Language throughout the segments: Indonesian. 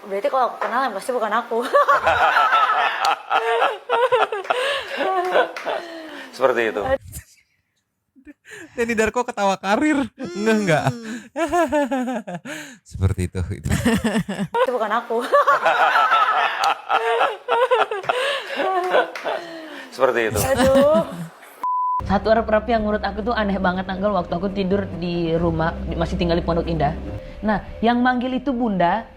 Berarti kalau aku kenal pasti bukan aku. Seperti itu. Denny Darko ketawa karir. Enggak. Seperti itu. Itu bukan aku. Seperti itu. Aduh. Satu rep-rep yang menurut aku tuh aneh banget Angkel waktu aku tidur di rumah, masih tinggal di Pondok Indah. Nah, yang manggil itu bunda,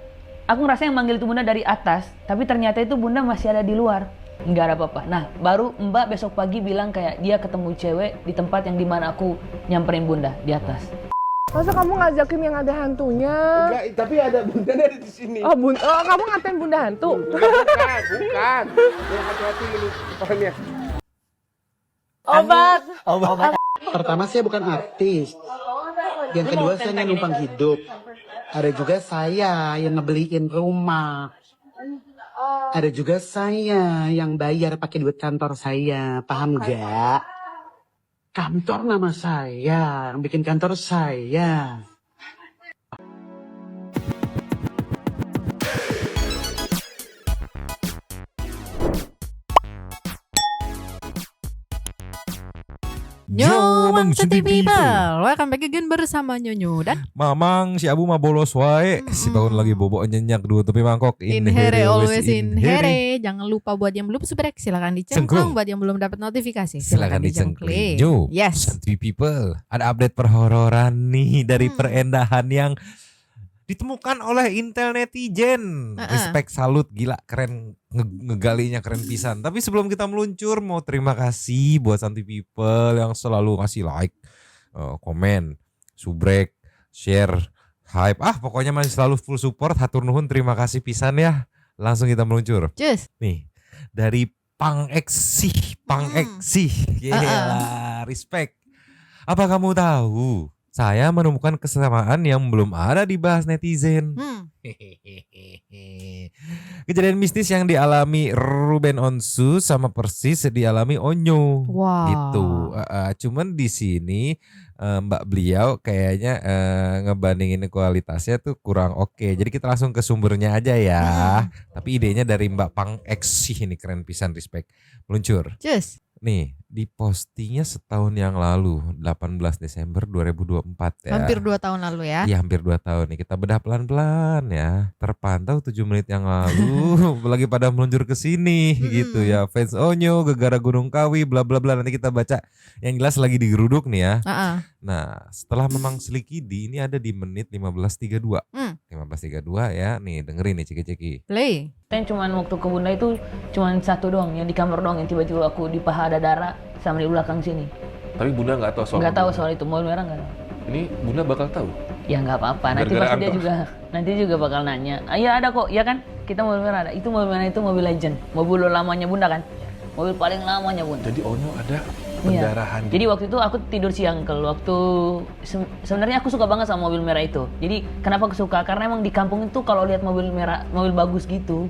aku ngerasa yang manggil itu bunda dari atas, tapi ternyata itu bunda masih ada di luar. Nggak ada apa-apa. Nah, baru mbak besok pagi bilang kayak dia ketemu cewek di tempat yang dimana aku nyamperin bunda, di atas. Masa kamu ngajakin yang ada hantunya? Enggak, tapi ada bunda dari di sini. Oh, kamu ngatain bunda hantu? Bukan. Ya, hati-hati ini depannya. Obat. Pertama saya bukan artis. Yang kedua saya numpang hidup. Ada juga saya yang ngebeliin rumah. Ada juga saya yang bayar pakai duit kantor saya. Paham gak? Kantor nama saya, yang bikin kantor saya. Yo, Mang Santai Santai People, welcome back again bersama Nyonyo dan Mamang si Abu mah bolos wae. Si bangun lagi bobok nyenyak dua tapi mangkok in here always in here. Jangan lupa buat yang belum subscribe silakan Cengklung. dicengklung, buat yang belum dapat notifikasi Silakan dicengkling. Yo, Yes. Santai People. Ada update perhororan nih dari perendahan yang ditemukan oleh Intel netizen. Respect, salut, gila, keren, ngegalinya keren pisan. Tapi sebelum kita meluncur, mau terima kasih buat Santai People yang selalu ngasih like, komen, subrek, share, hype. Pokoknya masih selalu full support. Hatur nuhun, terima kasih pisan ya. Langsung kita meluncur. Cus. Nih, dari Pang Eksih. Gila, respect. Apa kamu tahu? Saya menemukan kesamaan yang belum ada dibahas netizen. Kejadian mistis yang dialami Ruben Onsu sama persis dialami Onyo. Wow. Gitu. Cuman di sini Mbak beliau kayaknya ngebandingin kualitasnya tuh kurang oke. Jadi kita langsung ke sumbernya aja ya. Tapi idenya dari Mbak Pang Eksih ini keren pisan, respect. Meluncur. Cus. Nih, dipostingnya setahun yang lalu, 18 Desember 2024 ya. Hampir 2 tahun lalu ya. Iya, hampir 2 tahun nih. Kita bedah pelan-pelan ya. Terpantau 7 menit yang lalu lagi pada meluncur ke sini gitu ya. Fans Onyo, Gegara Gunung Kawi, bla bla bla. Nanti kita baca yang jelas lagi digeruduk nih ya. Nah, setelah memang selikidi ini ada di menit 15.32. 15.32 ya. Nih, dengerin nih ceki-ceki. Play. Cuman waktu ke bunda itu cuman satu doang, yang di kamar doang, yang tiba-tiba aku di paha ada darah sama di belakang sini. Tapi bunda nggak tahu soal. Nggak tahu soal itu, mobil merah nggak tahu. Ini bunda bakal tahu. Ya nggak apa-apa, nanti Gara-gara pasti dia Anton. juga bakal nanya. Iya ada kok, ya kan? Kita mobil merah ada. Itu mobil merah itu mobil legend, mobil lamanya bunda kan? Mobil paling lamanya bunda. Jadi Onyo ada Iya. pendarahan. Jadi waktu itu aku tidur siang waktu sebenarnya aku suka banget sama mobil merah itu. Jadi kenapa aku suka? Karena emang di kampung itu kalau lihat mobil merah, mobil bagus gitu,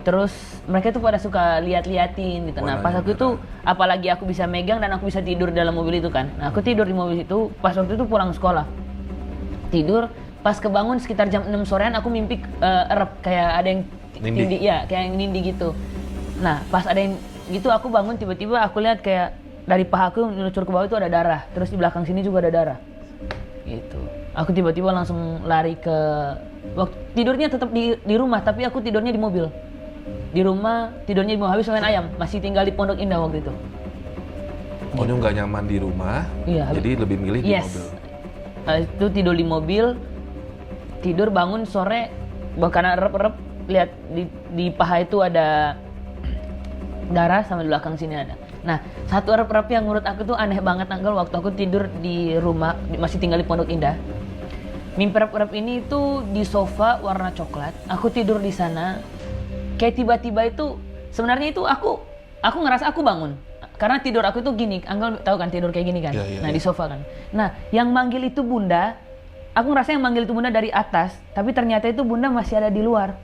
terus mereka tuh pada suka lihat-liatin gitu. Nah pas aku itu apalagi aku bisa megang dan aku bisa tidur dalam mobil itu kan. Nah aku tidur di mobil itu pas waktu itu pulang sekolah. Tidur pas kebangun sekitar jam 6 sorean aku mimpi erep kayak ada yang Nindi. ya kayak yang nindi gitu. Nah pas ada yang gitu aku bangun tiba-tiba aku lihat kayak dari paha aku meluncur ke bawah itu ada darah, terus di belakang sini juga ada darah gitu. Aku tiba-tiba langsung lari ke waktu tidurnya tetap di rumah, tapi aku tidurnya di mobil. Di rumah tidurnya di mobil, habis main ayam, masih tinggal di Pondok Indah waktu itu. Onyo nggak nyaman di rumah, Iya, jadi lebih milih di yes. mobil. Itu tidur di mobil, tidur bangun sore karena erep-erep lihat di paha itu ada darah sama di belakang sini ada. Nah, satu erep-erep yang menurut aku tuh aneh banget Angkel waktu aku tidur di rumah, masih tinggal di Pondok Indah. Mimpi erep-erep ini itu di sofa warna coklat. Aku tidur di sana. Kayak tiba-tiba itu sebenarnya itu aku ngerasa aku bangun. Karena tidur aku tuh gini, Angkel tahu kan tidur kayak gini kan. Nah, di sofa kan. Nah, yang manggil itu bunda, aku ngerasa yang manggil itu bunda dari atas, tapi ternyata itu bunda masih ada di luar.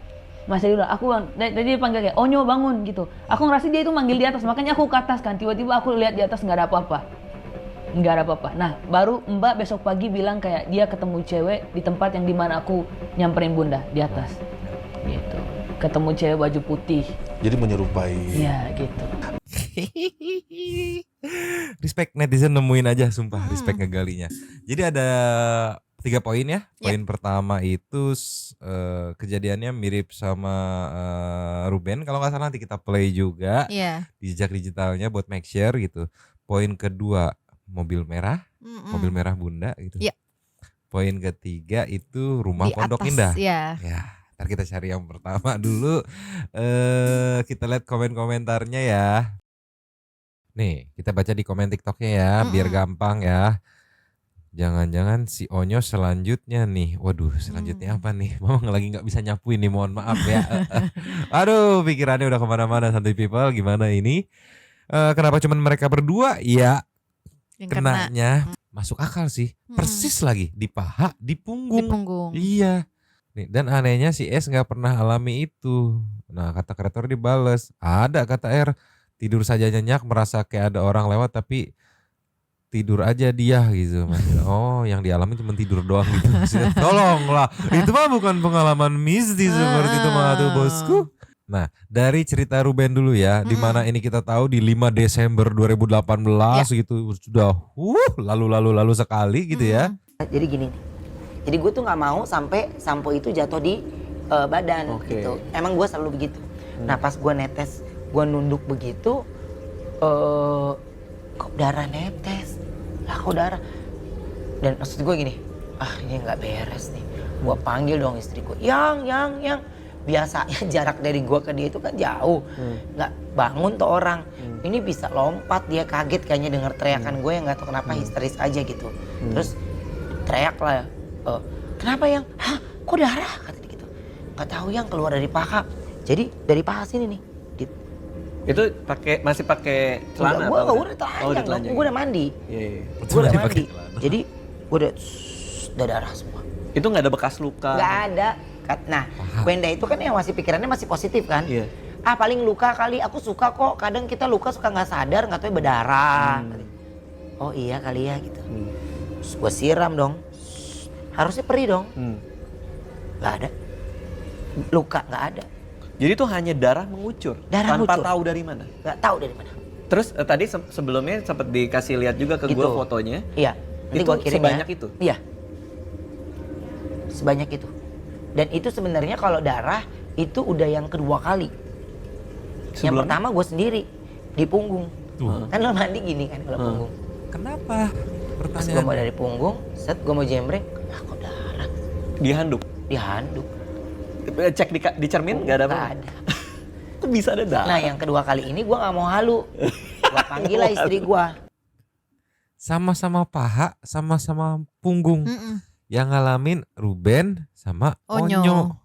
Masih di luar. Aku tadi dia panggil kayak Onyo bangun gitu. Aku ngerasa dia itu manggil di atas, makanya aku ke atas kan. Tiba-tiba aku lihat di atas nggak ada apa-apa. Nggak ada apa-apa. Nah, baru mbak besok pagi bilang kayak dia ketemu cewek di tempat yang dimana aku nyamperin bunda di atas. Gitu. ketemu cewek baju putih. Jadi menyerupai. Iya gitu. Respect netizen nemuin aja sumpah, respect ngegalinya. Jadi ada 3 poin ya. Poin pertama itu kejadiannya mirip sama Ruben. Kalau nggak salah nanti kita play juga Iya. di jejak digitalnya buat make share gitu. Poin kedua mobil merah, mobil merah Bunda gitu. Iya. Poin ketiga itu rumah Di Pondok atas, Indah. ya. Ya, ntar kita cari yang pertama dulu. Kita lihat komen-komentarnya ya. Nih, kita baca di komen TikToknya ya, biar gampang ya. Jangan-jangan si Onyo selanjutnya nih. Waduh, selanjutnya apa nih? Mama lagi nggak bisa nyapuin nih, mohon maaf ya. Aduh, pikirannya udah kemana-mana. Santuy people, gimana ini? Kenapa cuman mereka berdua? Ya, Yang kena kenanya masuk akal sih. Persis lagi di paha, di di punggung. punggung. Iya. Nih, dan anehnya si S nggak pernah alami itu. Nah, kata kreator dibales. Ada kata R. Tidur saja nyenyak, merasa kayak ada orang lewat tapi tidur aja dia gitu. Oh, yang dialami cuma tidur doang gitu. Tolonglah, itu mah bukan pengalaman mistis seperti itu mah tuh bosku. Nah, dari cerita Ruben dulu ya, di mana ini kita tahu di 5 Desember 2018 gitu sudah lalu sekali gitu ya. Jadi gini, jadi gue tuh nggak mau sampai sampo itu jatuh di badan gitu. Emang gue selalu begitu. Nah pas gue netes, gue nunduk begitu, kok darah netes, lah kok darah. Dan maksud gue gini, ini nggak beres nih. Gue panggil dong istriku, yang. Biasanya jarak dari gue ke dia itu kan jauh, nggak bangun tuh orang. Ini bisa lompat, dia kaget kayaknya dengar teriakan gue yang nggak tahu kenapa histeris aja gitu. Terus teriak lah, kenapa yang? Hah, kok darah? Kata dia gitu. Nggak tahu yang keluar dari paha. Jadi dari paha sini nih. Itu masih pakai celana? Gue udah telanjang, gue udah mandi. Iya. Gue udah mandi. Jadi gue udah darah semua. Itu nggak ada bekas luka? Nggak ada. Nah, Wenda itu kan yang masih pikirannya masih positif kan? Iya. Paling luka kali, aku suka kok. Kadang kita luka suka nggak sadar, nggak tahu berdarah. Oh iya kali ya gitu. Terus gue siram dong. Harusnya perih dong. Nggak ada. Luka nggak ada. Jadi itu hanya darah mengucur? Darah tanpa mengucur. tahu dari mana? Nggak tahu dari mana. Terus tadi sebelumnya sempat dikasih lihat juga ke gue fotonya. Iya. Nanti Itu gua kirim sebanyak ya. itu? Iya. Sebanyak itu. Dan itu sebenarnya kalau darah itu udah yang kedua kali. Yang pertama gue sendiri di punggung. Kan lo mandi gini kan kalau punggung. Kenapa? Pas gue mau dari punggung, set gue mau jembreng, kok darah. Di handuk? Di handuk. Cek di cermin nggak ada apa? Nggak ada. Kok bisa ada darah? Nah yang kedua kali ini gue nggak mau halu. Gue panggil lah istri gue. Sama-sama paha, sama-sama punggung. Yang ngalamin Ruben sama Onyo.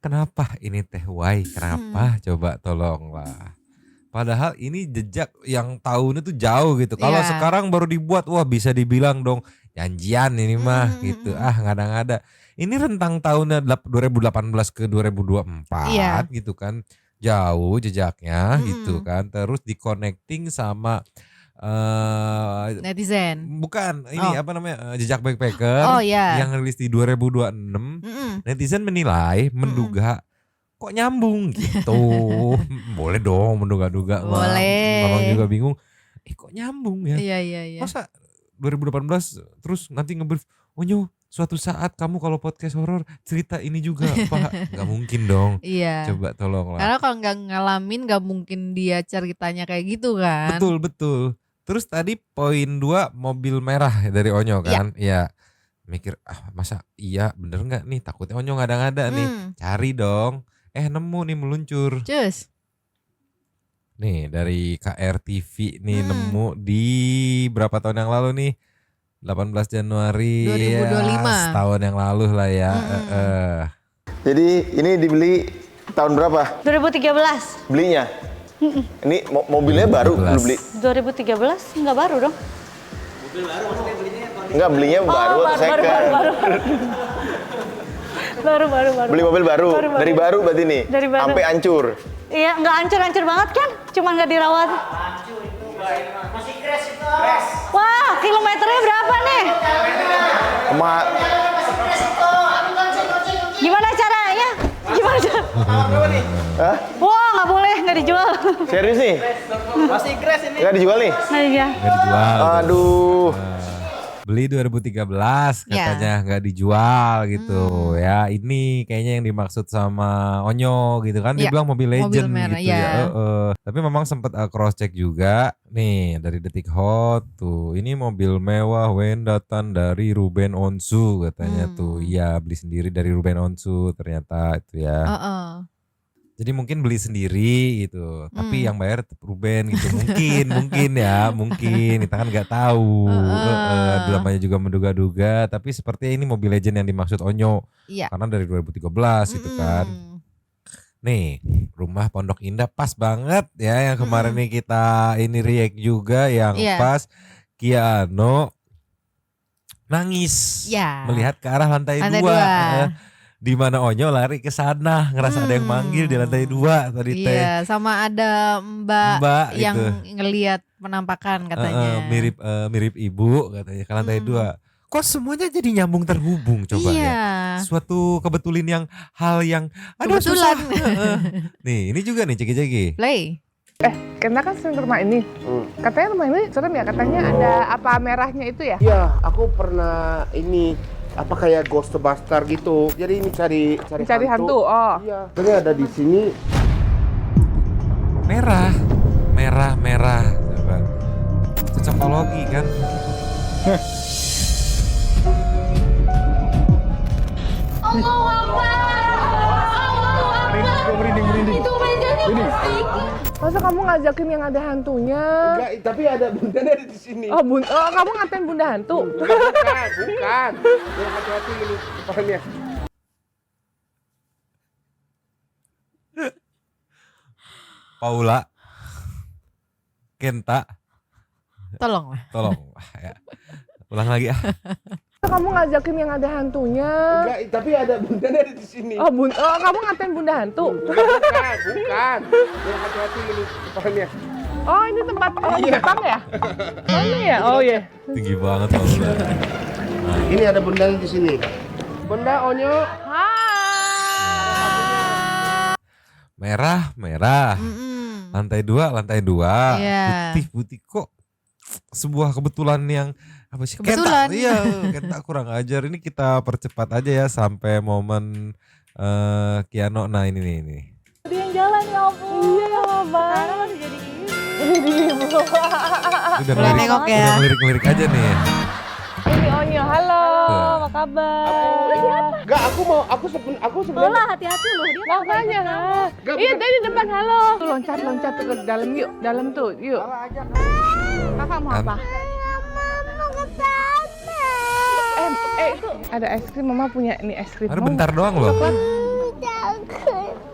Kenapa ini teh why? Kenapa? Coba tolonglah. Padahal ini jejak yang tahunnya tuh jauh gitu. Kalau sekarang baru dibuat, wah bisa dibilang dong janjian ini mah gitu. Ngada-ngada. Ini rentang tahunnya 2018 ke 2024 gitu kan. Jauh jejaknya gitu kan. Terus di-connecting sama netizen. Bukan, ini apa namanya, jejak backpacker yang rilis di 2026. Netizen menilai, menduga kok nyambung gitu. Boleh dong menduga-duga. Boleh. Orang juga bingung, kok nyambung ya? Iya. Masa 2018 terus nanti nge-brief, Onyo suatu saat kamu kalau podcast horor cerita ini juga Pak. Gak mungkin dong. Iya. Coba tolonglah. Karena kalau nggak ngalamin gak mungkin dia ceritanya kayak gitu kan. Betul. Terus tadi poin 2 mobil merah dari Onyo kan? Iya. Mikir masa iya bener nggak nih, takutnya Onyo ngada-ngada nih. Cari dong. Nemu nih meluncur. Cus. Nih dari KR TV nih nemu di berapa tahun yang lalu nih? 18 Januari 2025. Ya, setahun yang lalu lah ya. Jadi ini dibeli tahun berapa? 2013. Belinya? Ini mobilnya baru belum beli? 2013 nggak baru dong? Mobil baru maksudnya belinya? Enggak, belinya baru atau second? Baru. Beli mobil baru? Dari baru berarti nih? Dari baru. Sampai hancur? Iya, nggak hancur-hancur banget kan? Cuma nggak dirawat. Masih crash itu. Wah, kilometernya berapa nih? Gimana caranya? Hah? Wah, nggak boleh, nggak dijual. Serius nih? Masih crash ini. Nggak dijual nih? Nggak dijual. Nggak dijual. Aduh. Beli 2013 katanya nggak dijual gitu ya. Ini kayaknya yang dimaksud sama Onyo gitu kan. Dia bilang Mobile Legend merah, gitu ya. Tapi memang sempat cross check juga nih dari Detik Hot tuh. Ini mobil mewah Wendatan dari Ruben Onsu katanya tuh. Iya, beli sendiri dari Ruben Onsu ternyata itu ya. Jadi mungkin beli sendiri gitu, tapi yang bayar tetap Ruben gitu. Mungkin ya, mungkin kita kan nggak tahu. Namanya juga menduga-duga, tapi sepertinya ini Mobile Legend yang dimaksud Onyo. Karena dari 2013 gitu kan. Nih, rumah Pondok Indah pas banget ya yang kemarin nih kita ini react juga yang pas Kiano nangis melihat ke arah lantai 2. Di mana Onyo lari ke sana, ngerasa ada yang manggil di lantai 2 tadi teh. Iya, sama ada Mbak yang ngelihat penampakan katanya. Mirip ibu katanya ke lantai 2. Kok semuanya jadi nyambung terhubung coba ya. Suatu kebetulan yang hal yang ada susah. Nih, ini juga nih ceki-ceki. Play. Karena kan sering ke rumah ini. Katanya rumah ini serem ya, katanya ada apa merahnya itu ya? Iya, aku pernah ini apa kayak Ghostbuster gitu. Jadi ini cari hantu. Oh. Iya. Ini ada di sini. Merah. Coba. Cocokologi kan. Merinding. Itu mejanya plastik. Masa kamu ngajakin yang ada hantunya? Enggak, tapi ada bunda dari di sini. Oh, kamu ngatain bunda hantu? Bukan. Ya, hati-hati ini depannya. Paula, Kenta, Tolong ya. Ulang lagi ah. Kamu ngajakin yang ada hantunya? Enggak, tapi ada bunda dari di sini. Oh, kamu ngatain bunda hantu? Bukan. Ya, hati-hati ini depannya. Oh, ini tempat orang Jepang ya? Oh, ini ya? Oh, iya. Tinggi banget Paula. Ini ada bunda di sini. Bunda Onyo. Merah. Lantai 2. Putih kok. Sebuah kebetulan yang apa sih? Kebetulan. Kenta kurang ajar. Ini kita percepat aja ya sampai momen Kiano. Nah ini nih. Dia yang jalan ya ampun. Iya, Bang. Karena masih jadi Udah nengok ya. Udah ngelirik aja nih. Ini Onyo, halo. Apa kabar? Enggak, aku sebenarnya. Lola, hati-hati loh dia. Makanya. Iya, tadi depan halo. Tuh, loncat ke dalam yuk. Dalam tuh, yuk. Kakak mau apa? Itu ada es krim, Mama punya ini es krim. Ada bentar doang loh.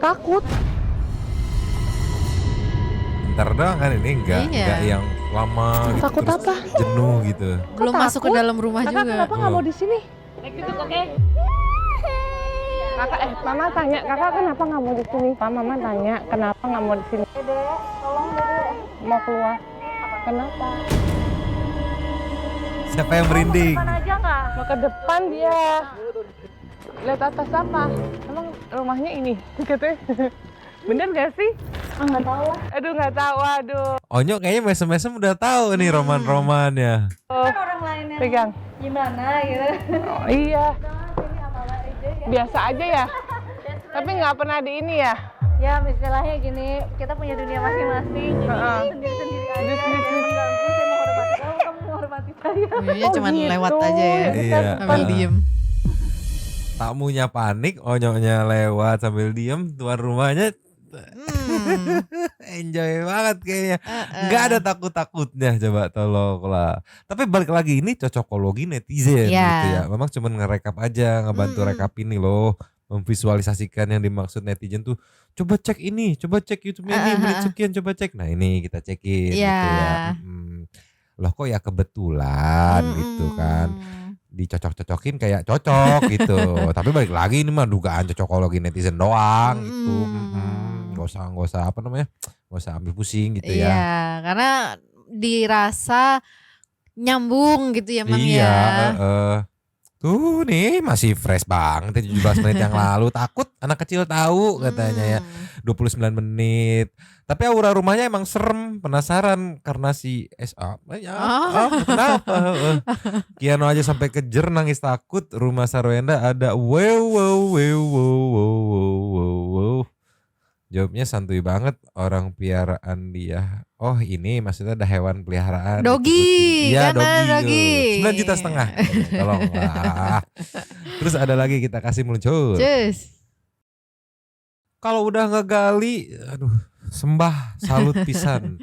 Takut. Bentar doang kan ini enggak yang lama gitu. Takut terus apa? Jenuh gitu. Belum masuk ke dalam rumah Kakak juga. kenapa nggak mau di sini? Kakak, Mama tanya, kakak kenapa nggak mau di sini? Mama tanya, kenapa nggak mau di sini? Dek, tolong Dek. Mau keluar. Kenapa? Siapa yang merinding? Depan aja nggak? Mau ke depan dia. Lihat atas apa? Emang rumahnya ini? Katanya. Bener gak sih? Nggak tahu lah. Aduh, nggak tahu. Aduh. Onyo kayaknya mesem-mesem udah tahu nih roman-romannya. Kan orang lain yang Pegang. gimana gitu. Oh, iya. Biasa aja ya. Tapi nggak pernah di ini ya. Ya istilahnya gini, kita punya dunia masing-masing. Jadi sendiri-sendiri aja. Saya menghormati kamu menghormati saya. Punyanya cuma lewat aja ya. Iya. Sambil diem. Tamunya panik, Onyonya lewat sambil diem, tuan rumahnya enjoy banget kayaknya. Nggak ada takut-takutnya, coba tolong lah. Tapi balik lagi ini cocokologi netizen gitu ya. Memang cuma ngerekap aja, ngebantu rekap ini loh. Memvisualisasikan yang dimaksud netizen tuh. Coba cek ini, coba cek YouTube-nya ini, menit sekian coba cek. Nah ini kita cekin gitu ya. Loh kok ya kebetulan gitu kan. Dicocok-cocokin kayak cocok gitu. Tapi balik lagi ini mah dugaan cocokologi netizen doang gitu. Gak usah apa namanya, gak usah ambil pusing gitu ya. Iya, karena dirasa nyambung gitu ya Mang iya, ya. Tuh nih masih fresh banget 17 menit yang lalu. Takut anak kecil tahu katanya ya. 29 menit. Tapi aura rumahnya emang serem. Penasaran karena si SA. Kenapa? Kiano aja sampai kejer nangis takut. Rumah Sarwenda ada wow. Jawabnya santuy banget, orang piaraan dia. Oh ini maksudnya ada hewan peliharaan. Dogi, Iya dogi. 9,5 juta. Tolonglah. Terus ada lagi kita kasih meluncur. Cus. Kalau udah ngegali, aduh, sembah salut pisan.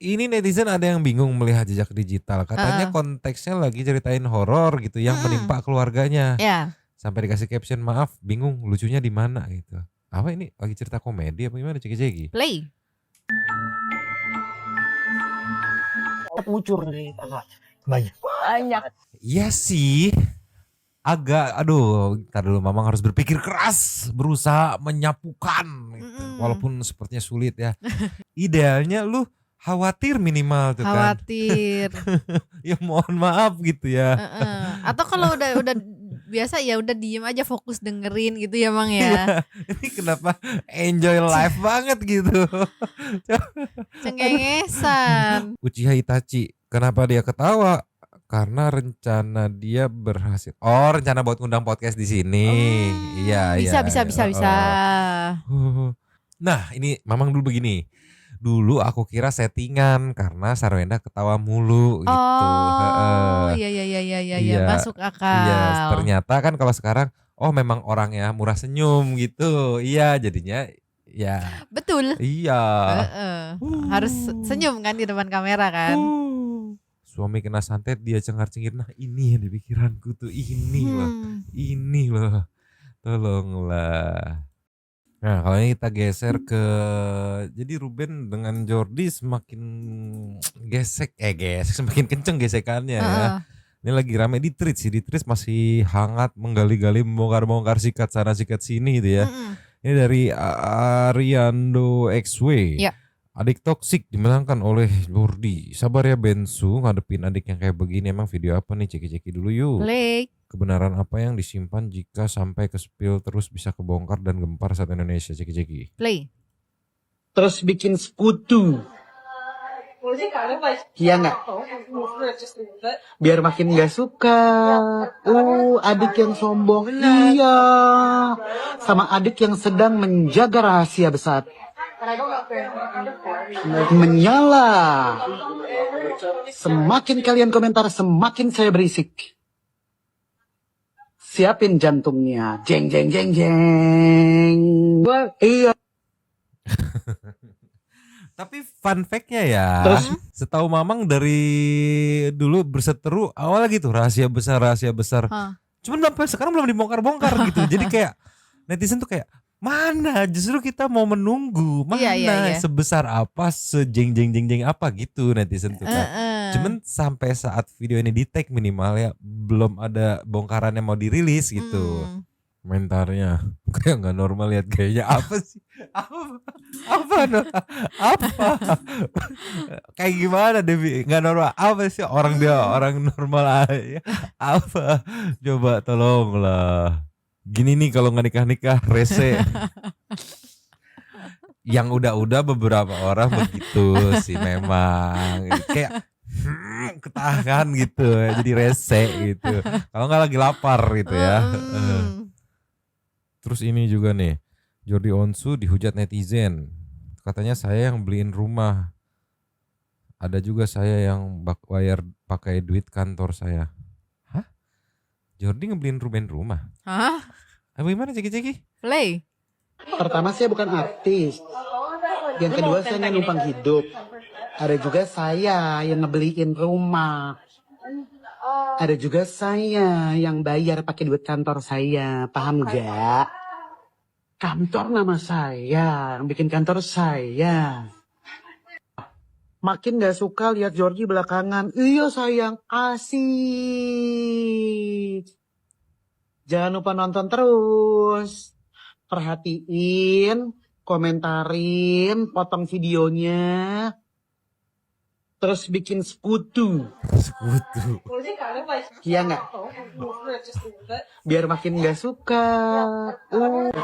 Ini netizen ada yang bingung melihat jejak digital. Katanya konteksnya lagi ceritain horor gitu yang menimpa keluarganya. Ya. Sampai dikasih caption maaf, bingung lucunya di mana gitu. Apa ini lagi cerita komedi apa gimana Ceki? Play. Ngucur nih banyak. Iya sih. Agak ntar dulu Mamang harus berpikir keras, berusaha menyapukan gitu. Walaupun sepertinya sulit ya. Idealnya lu khawatir minimal tuh kan. Khawatir. Ya mohon maaf gitu ya. Atau kalau udah biasa ya udah diem aja fokus dengerin gitu ya Mang ya. Ini kenapa enjoy life banget gitu. Cengengesan. Uchiha Itachi, kenapa dia ketawa? Karena rencana dia berhasil. Oh, rencana buat ngundang podcast di sini. Iya, Bisa. Nah, ini Mamang dulu begini. Dulu aku kira settingan karena Sarwenda ketawa mulu gitu. Iya, masuk akal. Iya, ternyata kan kalau sekarang memang orangnya murah senyum gitu. Iya, jadinya ya. Betul. Iya. Harus senyum kan di depan kamera kan. Suami kena santet dia cengar-cengir. Nah, ini yang di pikiranku tuh, ini loh. Tolonglah. Nah kalau ini kita geser ke, jadi Ruben dengan Jordi semakin semakin kenceng gesekannya ya. Ini lagi rame di Threads sih, di Threads masih hangat menggali-gali membongkar-bongkar sikat sana sikat sini gitu ya. Ini dari Ariando XW. Ya. Adik toksik dimenangkan oleh Jordi. Sabar ya Bensu ngadepin adik yang kayak begini. Emang video apa nih? Ceki-ceki dulu yuk. Play. Kebenaran apa yang disimpan jika sampai ke spill terus bisa kebongkar dan gempar saat Indonesia? Ceki-ceki. Play. Terus bikin sekutu. Iya nggak? Biar makin nggak suka. Adik yang sombong. Iya. Sama adik yang sedang menjaga rahasia besar. Menyala. Semakin kalian komentar, semakin saya berisik. Siapin jantungnya. Jeng. Iya. Tapi fun fact-nya ya, setahu Mamang dari dulu berseteru awalnya gitu rahasia besar. Cuman sampai sekarang belum dibongkar-bongkar gitu. Jadi kayak netizen tuh kayak mana justru kita mau menunggu mana sebesar apa sejeng apa gitu netizen tuh kan. Cuman sampai saat video ini di tag minimal ya belum ada bongkaran yang mau dirilis gitu. Komentarnya kayak nggak normal, lihat gayanya apa sih? Apa? Kayak gimana Devi? Nggak normal apa sih, orang dia orang normal aja. Apa? Coba tolonglah. Gini nih kalau nggak nikah rese. Yang udah beberapa orang begitu sih memang. Kayak ketahan gitu, jadi rese gitu. Kalau nggak lagi lapar gitu ya. Terus ini juga nih, Jordi Onsu dihujat netizen. Katanya saya yang beliin rumah. Ada juga saya yang bayar pakai duit kantor saya. Hah? Jordi ngebeliin Ruben rumah? Hah? Apa gimana Ceki? Play. Pertama saya bukan artis. Yang kedua saya numpang hidup. Ada juga saya yang ngebeliin rumah. Ada juga saya yang bayar pakai duit kantor saya. Paham gak? Kantor nama saya, yang bikin kantor saya. Makin gak suka lihat Jordi belakangan. Iya sayang, asik. Jangan lupa nonton terus. Perhatiin, komentarin, potong videonya. terus bikin sekutu. Sekutu. Iya nggak? Biar makin nggak suka.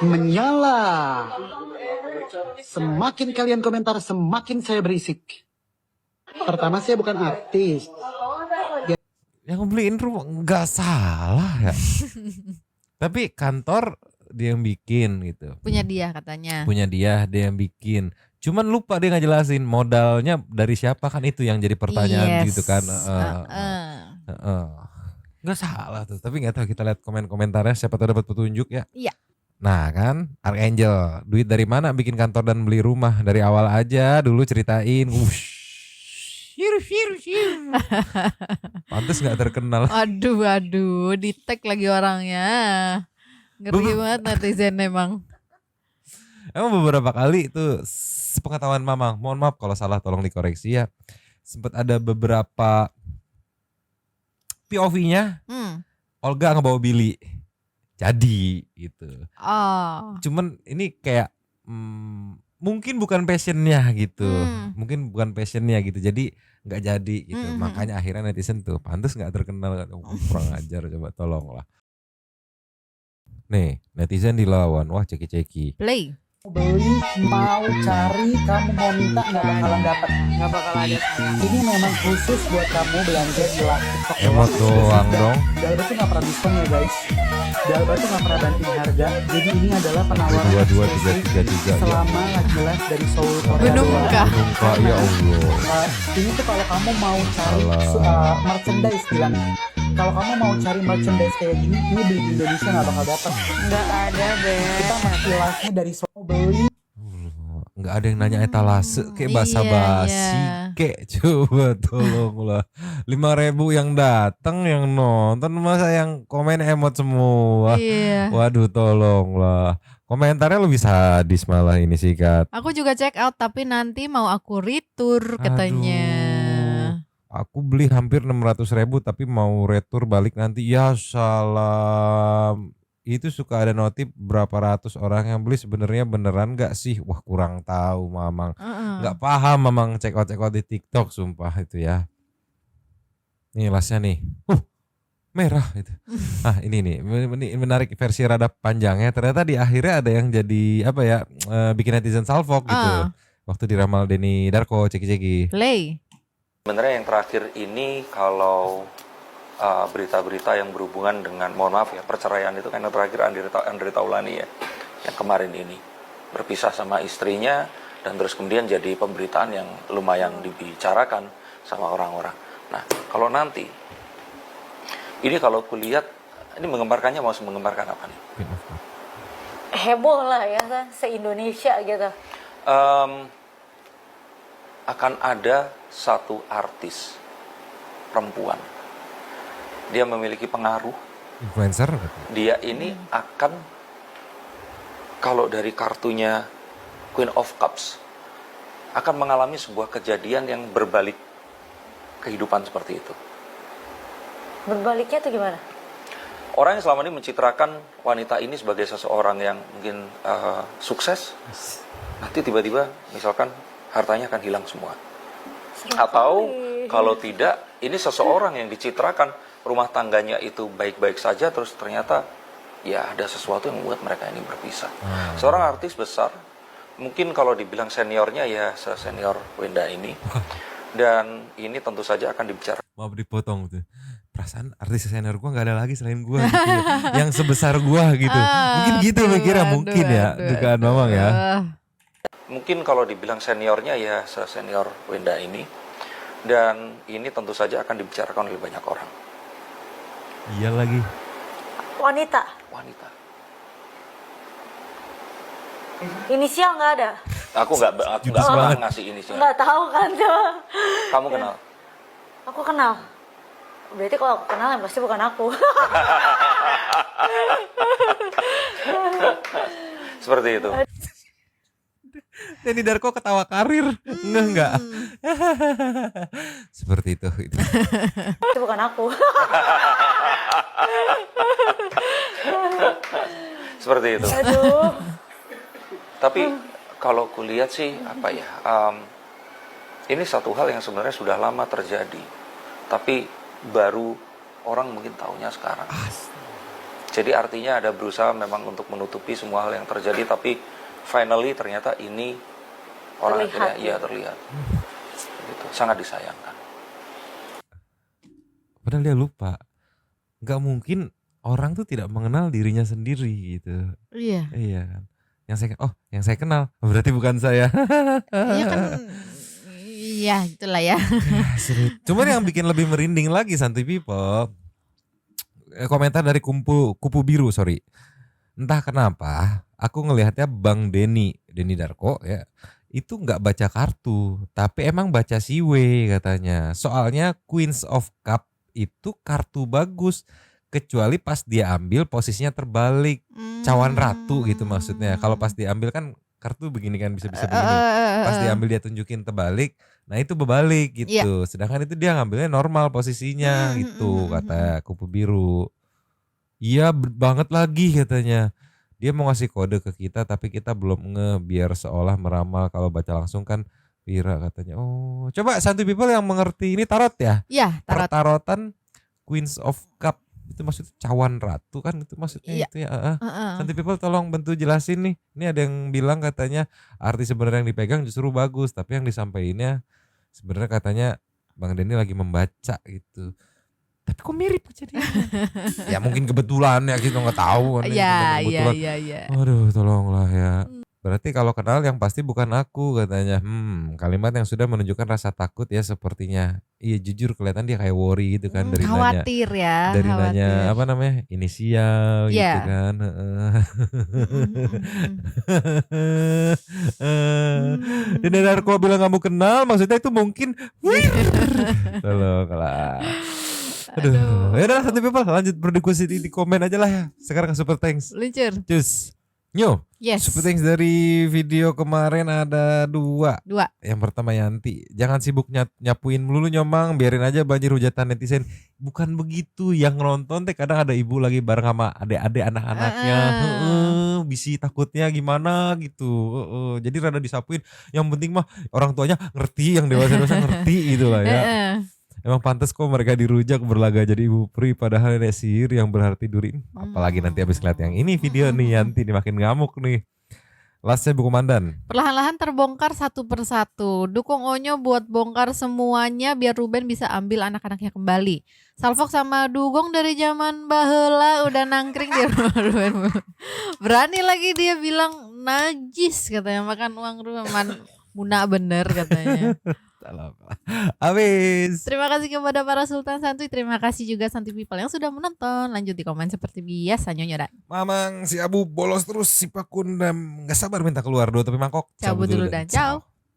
Menyala. Semakin kalian komentar, semakin saya berisik. Pertama, saya bukan artis. Yang beliin rumah nggak salah ya. Tapi kantor dia yang bikin gitu. Punya dia katanya. Punya dia yang bikin. Cuman lupa dia ngejelasin modalnya dari siapa, kan itu yang jadi pertanyaan gitu kan. Nggak salah tuh. Tapi nggak tahu, kita lihat komen-komentarnya, siapa tahu dapat petunjuk ya. Iya. Nah kan, Archangel, duit dari mana bikin kantor dan beli rumah? Dari awal aja dulu ceritain. Pantes nggak terkenal. Aduh, di tag lagi orangnya. Ngeri banget netizen emang. Emang beberapa kali itu sepengetahuan Mamang, mohon maaf kalau salah tolong dikoreksi ya. Sempat ada beberapa POV-nya Olga ngebawa Billy. Jadi gitu. Cuman ini kayak mungkin bukan passionnya gitu. Mungkin bukan passionnya gitu. Jadi nggak jadi gitu. Makanya akhirnya netizen tuh pantes nggak terkenal. Kurang ajar, coba tolonglah. Nih netizen dilawan. Wah ceki-ceki. Play. Beli, mau cari, kamu mau minta nggak bakalan dapat. Nggak bakal ada. Ini memang khusus buat kamu belanja di TikTok. Emot doang dong. Dalba tuh nggak pernah diskon ya guys. Dalba tuh nggak pernah banting harga. Jadi ini adalah penawaran 22 333 selama lagi live dari Seoul Korea. Menungkah. Menungkah ya Allah. Ini tuh kalau kamu mau cari merchandise bilangnya. Kalau kamu mau cari merchandise kayak gini, ini beli di Indonesia nggak bakal dapat. Nggak ada, Beb. Kita masih live-nya dari Seoul beli. Nggak ada yang nanya etalase kayak basa-basi kayak coba tolonglah. 5.000 yang datang yang nonton, masa yang komen emot semua. Waduh tolonglah. Komentarnya lebih sadis malah ini sih Kat. Aku juga check out tapi nanti mau aku retur katanya. Aku beli hampir 600.000 tapi mau retur balik nanti. Ya salam. Itu suka ada notif berapa ratus orang yang beli, sebenarnya beneran gak sih? Wah kurang tahu Mamang. Gak paham Mamang check out di TikTok sumpah itu ya. Nih lasnya nih. Merah itu. Ini nih menarik versi rada panjangnya. Ternyata di akhirnya ada yang jadi apa ya, bikin netizen salfok gitu. Waktu diramal Denny Darko ceki-ceki. Play. Sebenarnya yang terakhir ini kalau berita-berita yang berhubungan dengan, mohon maaf ya, perceraian itu kan yang terakhir Andre Taulani ya, yang kemarin ini berpisah sama istrinya dan terus kemudian jadi pemberitaan yang lumayan dibicarakan sama orang-orang. Nah kalau nanti ini kalau kulihat ini menggembarkannya mau menggembarkan apa nih? Heboh lah ya kan, se-Indonesia gitu. Akan ada satu artis perempuan. Dia memiliki pengaruh. Influencer? Dia ini akan, kalau dari kartunya Queen of Cups, akan mengalami sebuah kejadian yang berbalik kehidupan seperti itu. Berbaliknya tuh gimana? Orang yang selama ini mencitrakan wanita ini sebagai seseorang yang mungkin sukses, nanti tiba-tiba misalkan hartanya akan hilang semua. Atau kalau tidak, ini seseorang yang dicitrakan rumah tangganya itu baik-baik saja, terus ternyata ya ada sesuatu yang membuat mereka ini berpisah. Seorang artis besar, mungkin kalau dibilang seniornya ya senior Wenda ini. Dan ini tentu saja akan dibicarakan. Maaf dipotong tuh. Perasaan artis senior gua nggak ada lagi selain gua gitu ya. Yang sebesar gua gitu. Mungkin gitu mikirnya, mungkin ya. Dugaan Mamang ya. Mungkin kalau dibilang seniornya ya senior Wenda ini. Dan ini tentu saja akan dibicarakan oleh banyak orang. Iya lagi. Wanita. Inisial nggak ada. Aku nggak ngasih inisial. Nggak tahu kan tuh. Kamu kenal? Aku kenal. Berarti kalau aku kenal yang pasti bukan aku. Seperti itu. Denny Darko ketawa karir. Enggak. Seperti itu. Itu bukan aku. Seperti itu. Aduh. Tapi kalau kulihat sih apa ya, Ini satu hal yang sebenarnya sudah lama terjadi, tapi baru orang mungkin tahunya sekarang. Jadi artinya ada berusaha memang untuk menutupi semua hal yang terjadi, tapi finally ternyata ini orang akhirnya terlihat. Gitu. Sangat disayangkan. Padahal dia lupa, nggak mungkin orang tuh tidak mengenal dirinya sendiri gitu. Iya. Iya kan. Yang saya kenal berarti bukan saya. Iya kan. Iya itulah ya. Cuman yang bikin lebih merinding lagi Santuy People, komentar dari kupu biru, sorry. Entah kenapa aku ngelihatnya Bang Denny Darko ya, itu nggak baca kartu, tapi emang baca siwe katanya. Soalnya Queens of Cup itu kartu bagus, kecuali pas dia ambil posisinya terbalik, cawan ratu gitu maksudnya. Kalau pas diambil kan kartu begini kan, bisa begini. Pas diambil dia tunjukin terbalik, nah itu berbalik gitu. Sedangkan itu dia ngambilnya normal posisinya gitu, kata kupu biru. Iya banget lagi katanya. Dia mau ngasih kode ke kita tapi kita belum biar seolah meramal, kalau baca langsung kan Vira katanya. Oh, coba Santuy People yang mengerti ini tarot ya? Iya, tarot. Pertarotan Queens of Cup itu maksudnya cawan ratu kan, itu maksudnya itu ya. Santuy People tolong bantu jelasin nih. Ini ada yang bilang katanya arti sebenarnya yang dipegang justru bagus, tapi yang disampaikannya sebenarnya katanya Bang Denny lagi membaca gitu. Tapi kok mirip aja dia. Ya mungkin kebetulan ya, kita nggak tahu kan. Iya. Aduh tolonglah ya. Berarti kalau kenal yang pasti bukan aku katanya. Kalimat yang sudah menunjukkan rasa takut ya sepertinya. Iya jujur kelihatan dia kayak worry gitu kan, dari khawatir nanya. ya. Dari nanya apa namanya, inisial gitu kan. Ini Darko bilang kamu kenal, maksudnya itu mungkin. Tolonglah. Aduh. Ya udah Santuy People, lanjut berdiskusi di komen aja lah ya. Sekarang ke Super Thanks. Luncur. Cus. Nyo. Yes. Super Thanks dari video kemarin ada 2. Yang pertama Yanti, jangan sibuk nyapuin melulu Nyomang, biarin aja banjir hujatan netizen. Bukan begitu, yang nonton teh kadang ada ibu lagi bareng sama adik-adik anak-anaknya. Bisi takutnya gimana gitu. Jadi rada disapuin. Yang penting mah orang tuanya ngerti, yang dewasa-dewasa ngerti gitu lah ya. Emang pantas kok mereka dirujak berlaga jadi ibu peri, padahal ada sihir yang berarti durin. Apalagi nanti habis ngeliat yang ini video nih Yanti nih makin ngamuk nih. Lastnya buku Mandan. Perlahan-lahan terbongkar satu persatu. Dukung Onyo buat bongkar semuanya biar Ruben bisa ambil anak-anaknya kembali. Salfok sama Dugong dari zaman baheula udah nangkring di rumah Ruben. Berani lagi dia bilang najis katanya, makan uang Ruben. Muna bener katanya. Habis. Terima kasih kepada para Sultan Santuy. Terima kasih juga Santuy People yang sudah menonton. Lanjut di komen seperti biasa Nyonya dan Mamang si Abu bolos terus si Pakun dan gak sabar minta keluar 2 tepi mangkok. Cabut dulu dan ciao.